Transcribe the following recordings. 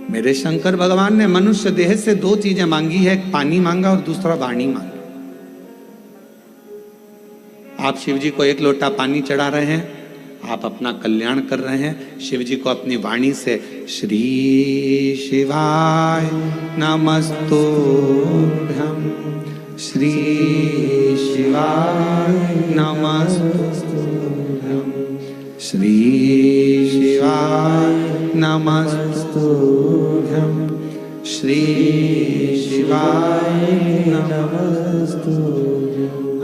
मेरे शंकर भगवान ने मनुष्य देह से दो चीजें मांगी है, एक पानी मांगा और दूसरा वाणी मांगी। आप शिव जी को एक लोटा पानी चढ़ा रहे हैं, आप अपना कल्याण कर रहे हैं। शिव जी को अपनी वाणी से श्री शिवाय नमस्तुभ्यं, श्री शिवाय नमस्तुभ्यं, श्री शिवाय नमस्तुभ्यं, श्री शिवाय नमस्तुभ्यं।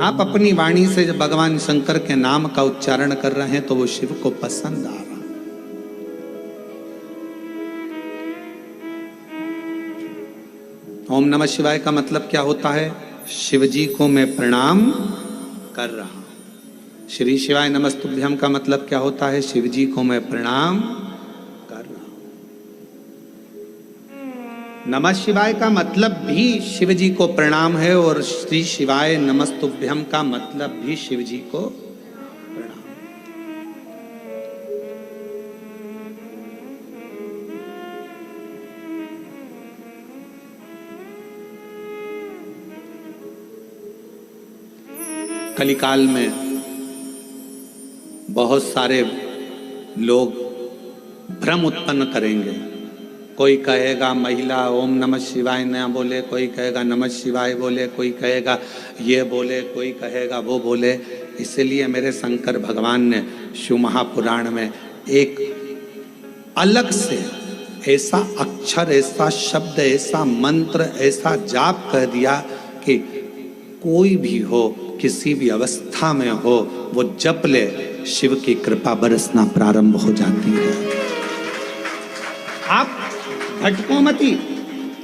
आप अपनी वाणी से जब भगवान शंकर के नाम का उच्चारण कर रहे हैं तो वो शिव को पसंद आ रहा। ओम नमः शिवाय का मतलब क्या होता है? शिव जी को मैं प्रणाम कर रहा हूं। श्री शिवाय नमस्तुभ्यम का मतलब क्या होता है? शिव जी को मैं प्रणाम कर रहा हूं। नमः शिवाय का मतलब भी शिव जी को प्रणाम है और श्री शिवाय नमस्तुभ्यम का मतलब भी शिव जी को प्रणाम। कलिकाल में बहुत सारे लोग भ्रम उत्पन्न करेंगे। कोई कहेगा महिला ओम नमः शिवाय न बोले, कोई कहेगा नमः शिवाय बोले, कोई कहेगा ये बोले, कोई कहेगा वो बोले। इसलिए मेरे शंकर भगवान ने शिव महापुराण में एक अलग से ऐसा अक्षर, ऐसा शब्द, ऐसा मंत्र, ऐसा जाप कह दिया कि कोई भी हो, किसी भी अवस्था में हो, वो जप ले, शिव की कृपा बरसना प्रारंभ हो जाती है। आप भटको मती।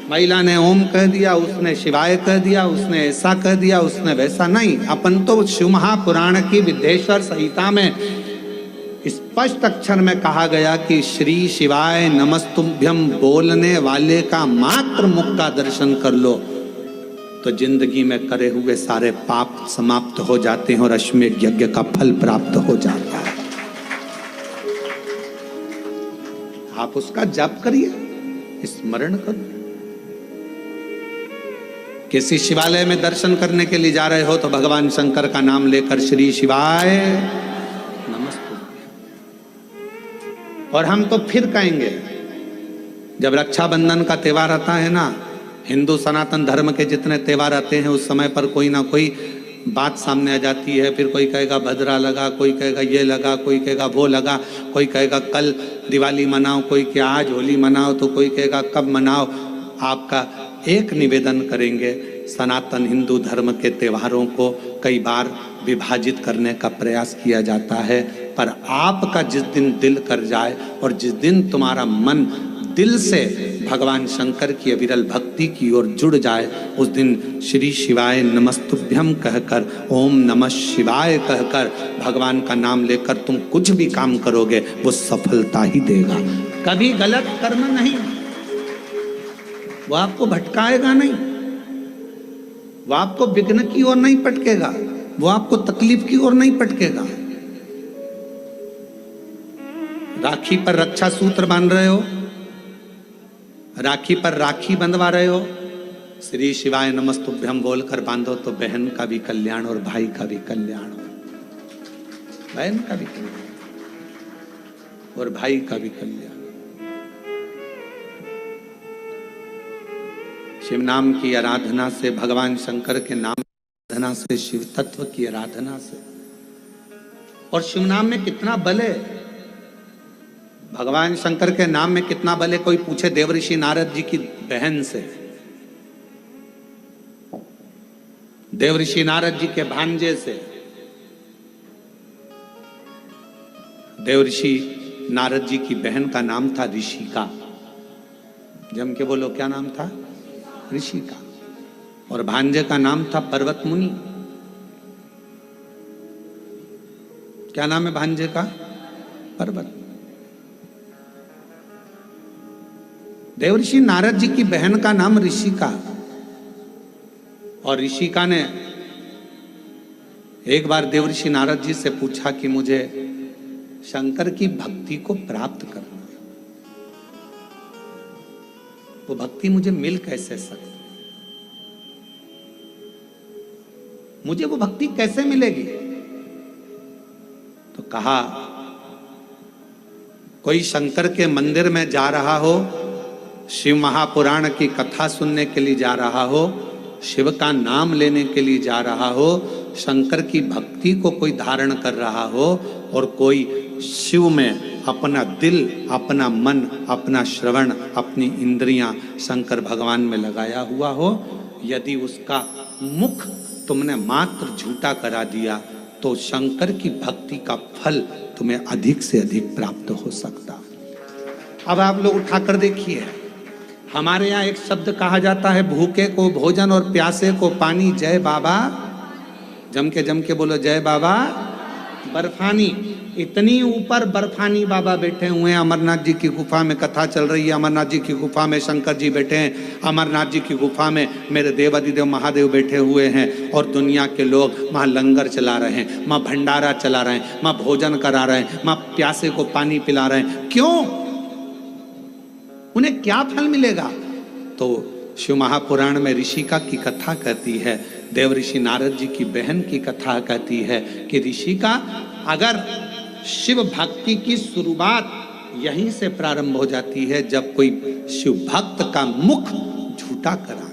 महिला ने ओम कह दिया, उसने शिवाय कह दिया, उसने ऐसा कह दिया, उसने वैसा नहीं। अपन तो शिव महापुराण की विद्येश्वर संहिता में स्पष्ट अक्षर में कहा गया कि श्री शिवाय नमस्तुभ्यम बोलने वाले का मात्र मुख का दर्शन कर लो तो जिंदगी में करे हुए सारे पाप समाप्त हो जाते हैं और अश्वमेध यज्ञ का फल प्राप्त हो जाता है। आप उसका जप करिए, स्मरण करो। किसी शिवालय में दर्शन करने के लिए जा रहे हो तो भगवान शंकर का नाम लेकर श्री शिवाय नमस्तुभ्यं। और हम तो फिर कहेंगे, जब रक्षाबंधन का त्योहार आता है ना, हिंदू सनातन धर्म के जितने त्योहार आते हैं उस समय पर कोई ना कोई बात सामने आ जाती है। फिर कोई कहेगा भद्रा लगा, कोई कहेगा ये लगा, कोई कहेगा वो लगा, कोई कहेगा कल दिवाली मनाओ, कोई क्या आज होली मनाओ, तो कोई कहेगा कब मनाओ। आपका एक निवेदन करेंगे, सनातन हिंदू धर्म के त्योहारों को कई बार विभाजित करने का प्रयास किया जाता है, पर आपका जिस दिन दिल कर जाए और जिस दिन तुम्हारा मन दिल से भगवान शंकर की अविरल भक्ति की ओर जुड़ जाए, उस दिन श्री शिवाय नमस्तुभ्यम कहकर, ओम नमः शिवाय कहकर भगवान का नाम लेकर तुम कुछ भी काम करोगे वो सफलता ही देगा। कभी गलत कर्म नहीं, वो आपको भटकाएगा नहीं, वो आपको विघ्न की ओर नहीं पटकेगा, वो आपको तकलीफ की ओर नहीं पटकेगा। राखी पर रक्षा सूत्र बांध रहे हो, राखी पर राखी बंधवा रहे हो, श्री शिवाय नमस्तुभ्यम बोलकर बांधो तो बहन का भी कल्याण और भाई का भी कल्याण हो, बहन का भी कल्याण और भाई का भी कल्याण। शिव नाम की आराधना से, भगवान शंकर के नाम की आराधना से, शिव तत्व की आराधना से, और शिव नाम में कितना बल है, भगवान शंकर के नाम में कितना बल है। कोई पूछे देवऋषि नारद जी की बहन से, देवऋषि नारद जी के भांजे से। देवऋषि नारद जी की बहन का नाम था ऋषिका। जम के बोलो, क्या नाम था? ऋषिका। और भांजे का नाम था पर्वत मुनि। क्या नाम है भांजे का? पर्वत। देवऋषि नारद जी की बहन का नाम ऋषिका, और ऋषिका ने एक बार देवऋषि नारद जी से पूछा कि मुझे शंकर की भक्ति को प्राप्त करना है। वो भक्ति मुझे मिल कैसे सकती, मुझे वो भक्ति कैसे मिलेगी? तो कहा कोई शंकर के मंदिर में जा रहा हो, शिव महापुराण की कथा सुनने के लिए जा रहा हो, शिव का नाम लेने के लिए जा रहा हो, शंकर की भक्ति को कोई धारण कर रहा हो, और कोई शिव में अपना दिल, अपना मन, अपना श्रवण, अपनी इंद्रियां शंकर भगवान में लगाया हुआ हो, यदि उसका मुख तुमने मात्र झूठा करा दिया तो शंकर की भक्ति का फल तुम्हें अधिक से अधिक प्राप्त हो सकता। अब आप लोग उठाकर देखिए, हमारे यहाँ एक शब्द कहा जाता है, भूखे को भोजन और प्यासे को पानी। जय बाबा, जम के बोलो जय बाबा। बर्फानी, इतनी ऊपर बर्फानी बाबा बैठे हुए हैं। अमरनाथ जी की गुफा में कथा चल रही है, अमरनाथ जी की गुफा में शंकर जी बैठे हैं, अमरनाथ जी की गुफा में मेरे देवादिदेव महादेव बैठे हुए हैं, और दुनिया के लोग वहाँ लंगर चला रहे हैं, वहाँ भंडारा चला रहे हैं, वहाँ भोजन करा रहे हैं, वहाँ प्यासे को पानी पिला रहे हैं। क्यों? उन्हें क्या फल मिलेगा? तो शिव महापुराण में ऋषिका की कथा कहती है, देव ऋषि नारद जी की बहन की कथा कहती है कि ऋषिका, अगर शिव भक्ति की शुरुआत यहीं से प्रारंभ हो जाती है जब कोई शिव भक्त का मुख झूठा करा